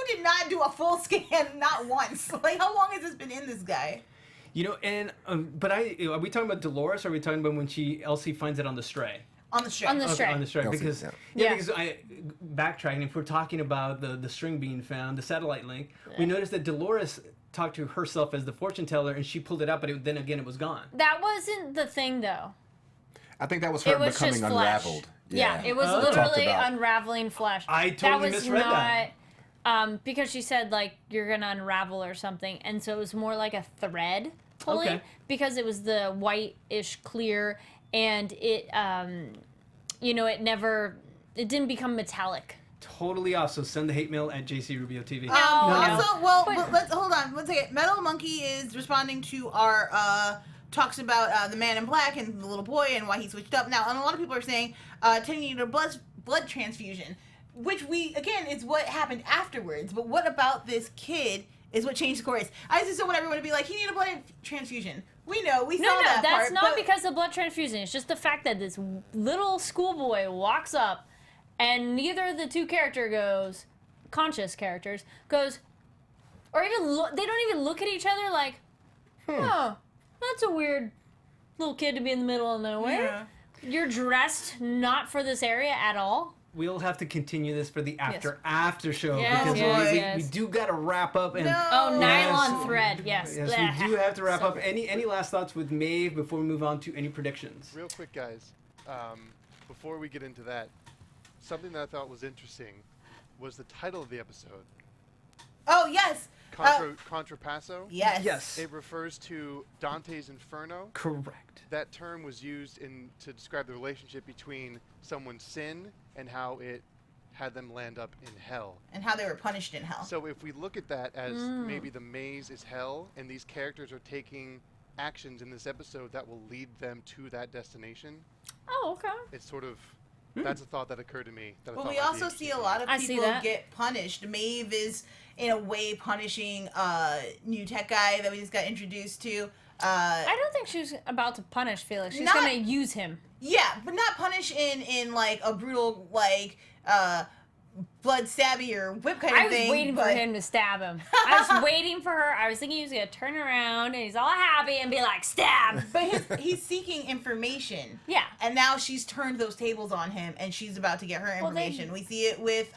did not do a full scan not once? Like, how long has this been in this guy? You know, and but are we talking about Dolores, or are we talking about when Elsie finds it on the stray? On the show. On the Okay, stray. on the stray, Elsie, because yeah. Yeah. because backtracking, if we're talking about the string being found, the satellite link, we noticed that Dolores talked to herself as the fortune teller, and she pulled it out, but then again it was gone. That wasn't the thing, though. I think that was her It was becoming just flesh. unraveled. Yeah, it was Oh. Talked literally about. unraveling flesh. I totally that was misread not, that. because she said, like, you're going to unravel or something. And so it was more like a thread pulling Okay. because it was the whitish clear and it, it didn't become metallic. Totally off. So send the hate mail at JC Rubio TV. No. Also, well, But- let's hold on. One second. Metal Monkey is responding to our talks about the Man in Black and the little boy and why he switched up. Now, and a lot of people are saying Teddy needed a blood transfusion, which is what happened afterwards. But what about this kid is what changed the course? I just don't want everyone to be like, he needed a blood transfusion. We know, we saw No, that that's part, not but- because of blood transfusion. It's just the fact that this little schoolboy walks up and neither of the two conscious characters goes, or even they don't even look at each other like, oh, that's a weird little kid to be in the middle of nowhere. Yeah. You're dressed not for this area at all. We'll have to continue this for the after show Yes, because yes, we yes. do got to wrap up. And No. Oh, nylon Yes. thread, yes. Yes, Blah. we do have to wrap So up. good. Any last thoughts with Maeve before we move on to any predictions? Real quick, guys. Before we get into that, something that I thought was interesting was the title of the episode, Oh, yes. Contrapasso. Yes. Yes. It refers to Dante's Inferno. Correct. That term was used to describe the relationship between someone's sin and how it had them land up in hell. And how they were punished in hell. So if we look at that as maybe the maze is hell, and these characters are taking actions in this episode that will lead them to that destination, Oh, okay. it's sort of, that's a thought that occurred to me. That I But thought we might be also see a interesting. lot of I see people that. get punished. Maeve is, in a way, punishing new tech guy that we just got introduced to. I don't think she's about to punish Felix. She's Not- gonna use him. Yeah, but not punish in like a brutal blood stabby or whip kind of I was thing. waiting for him to stab him. I was waiting for her. I was thinking he was gonna turn around and he's all happy and be like, stab. But he's seaking information. Yeah. And now she's turned those tables on him, and she's about to get her information. We see it with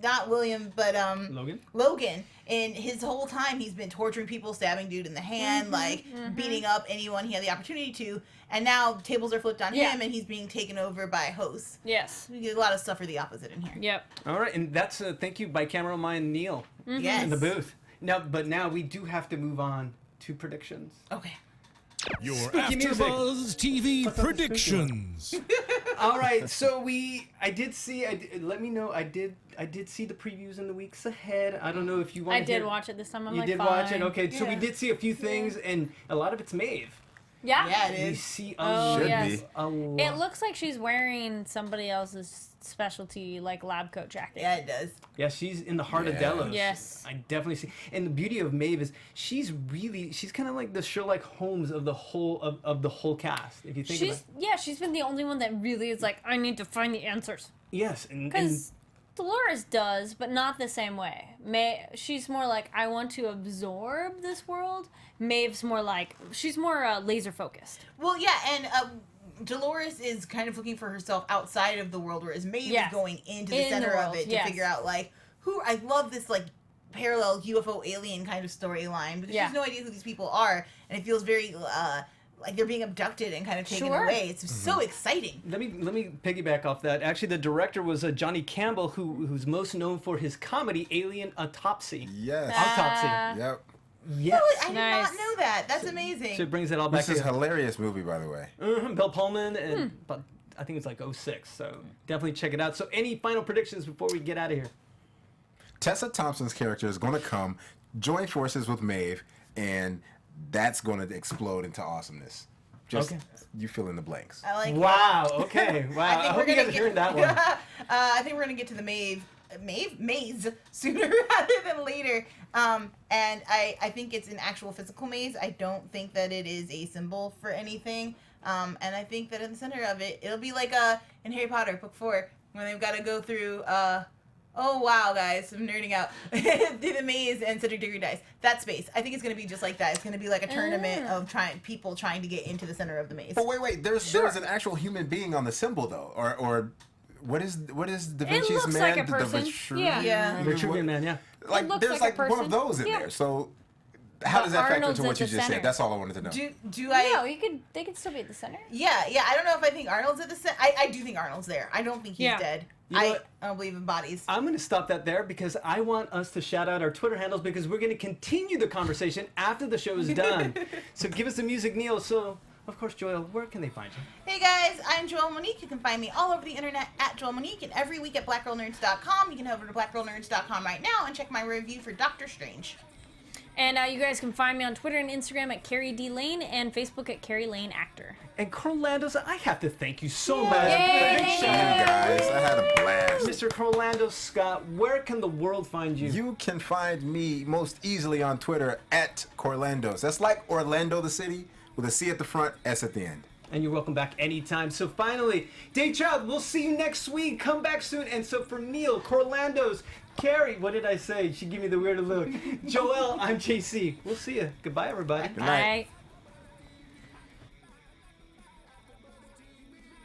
not William, but Logan. And his whole time he's been torturing people, stabbing dude in the hand, beating up anyone he had the opportunity to. And now tables are flipped on him, and he's being taken over by hosts. Yes. We get a lot of stuff for the opposite in here. Yep. All right, and that's a thank you by cameraman Neil Yes. in the booth. Now we do have to move on to predictions. Okay. Your Spooky music. AfterBuzz TV What's up with predictions. All right, so I did see the previews in the weeks ahead. I don't know if you want. I did watch it this time. I'm You like, did fine. watch it, okay? So we Yeah. did see a few things, and a lot of it's Maeve. Yeah. Yeah, it We is. see Oh, Should yes. be. a lot. It looks like she's wearing somebody else's specialty, like, lab coat jacket. Yeah, it does. Yeah, she's in the heart of Yeah. Delos. Yes. I definitely see. And the beauty of Maeve is she's kind of like the Sherlock Holmes of the whole of the whole cast. If you think about it. She's been the only one that really is like, I need to find the answers. Yes, and Because Dolores does, but not the same way. She's more like, I want to absorb this world. Maeve's more like, she's more laser focused. Well, yeah, and Dolores is kind of looking for herself outside of the world, whereas Maeve Yes. is going into the In the center of world, it to yes. figure out, who... I love this, parallel UFO alien kind of storyline, because she has no idea who these people are, and it feels very, like they're being abducted and kind of taken Sure. away. It's so exciting. let me piggyback off that. Actually, the director was Johnny Campbell, who's most known for his comedy Alien Autopsy. Yes. Autopsy. Yep. Yes. I did Nice. not know that. That's amazing. So it brings it all back This is a to hilarious movie, by the way. Bill Pullman, and but I think it's like 06. So definitely check it out. So any final predictions before we get out of here? Tessa Thompson's character is going to come, join forces with Maeve, and that's going to explode into awesomeness. Just you fill in the blanks. I like Wow. Okay. Wow. I hope you guys are hearing that one. I think we're gonna get to the maze sooner rather than later. And I think it's an actual physical maze. I don't think that it is a symbol for anything. And I think that in the center of it, it'll be like in Harry Potter, book 4, when they've got to go through oh wow, guys, I'm nerding out. Through the maze and Cedric Diggory dies. That space. I think it's gonna be just like that. It's gonna be like a tournament of people trying to get into the center of the maze. But wait, there's an actual human being on the symbol though, or what is Da Vinci's looks man? like a The person. Vitruvian Yeah. Vitruvian Man. Yeah. Like It looks there's like a like one of person. those in Yeah. there. So how But does that factor Arnold's into at what you the just center. said? That's all I wanted to know. Do I? No, they could still be at the center. Yeah. I don't know if I think Arnold's at the center. I do think Arnold's there. I don't think he's Yeah. dead. You know I what? don't believe in bodies. I'm going to stop that there because I want us to shout out our Twitter handles because we're going to continue the conversation after the show is done. So give us the music, Neil. So, of course, Joelle, where can they find you? Hey guys, I'm Joelle Monique. You can find me all over the internet at Joelle Monique and every week at blackgirlnerds.com. You can head over to blackgirlnerds.com right now and check my review for Doctor Strange. And you guys can find me on Twitter and Instagram at Kari D. Lane and Facebook at Kari Lane Actor. And Corlandos, I have to thank you so much. Yay! Big You shout out. guys, I had a blast. Mr. Corlandos Scott, where can the world find you? You can find me most easily on Twitter at Corlandos. That's like Orlando, the city, with a C at the front, S at the end. And you're welcome back anytime. So finally, Dave Child, we'll see you next week. Come back soon. And so for Neil, Corlandos, Kari, what did I say? She gave me the weird look. Joelle, I'm JC. We'll see you. Goodbye, everybody. Good night. Bye.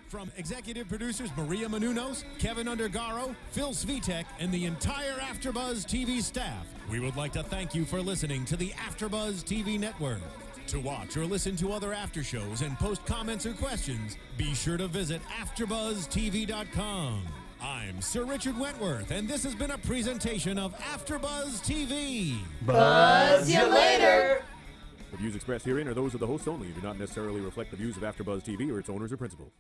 From executive producers Maria Menounos, Kevin Undergaro, Phil Svitek, and the entire AfterBuzz TV staff, we would like to thank you for listening to the AfterBuzz TV network. To watch or listen to other after shows and post comments or questions, be sure to visit AfterBuzzTV.com. I'm Sir Richard Wentworth, and this has been a presentation of AfterBuzz TV. Buzz you later. The views expressed herein are those of the hosts only and do not necessarily reflect the views of AfterBuzz TV or its owners or principals.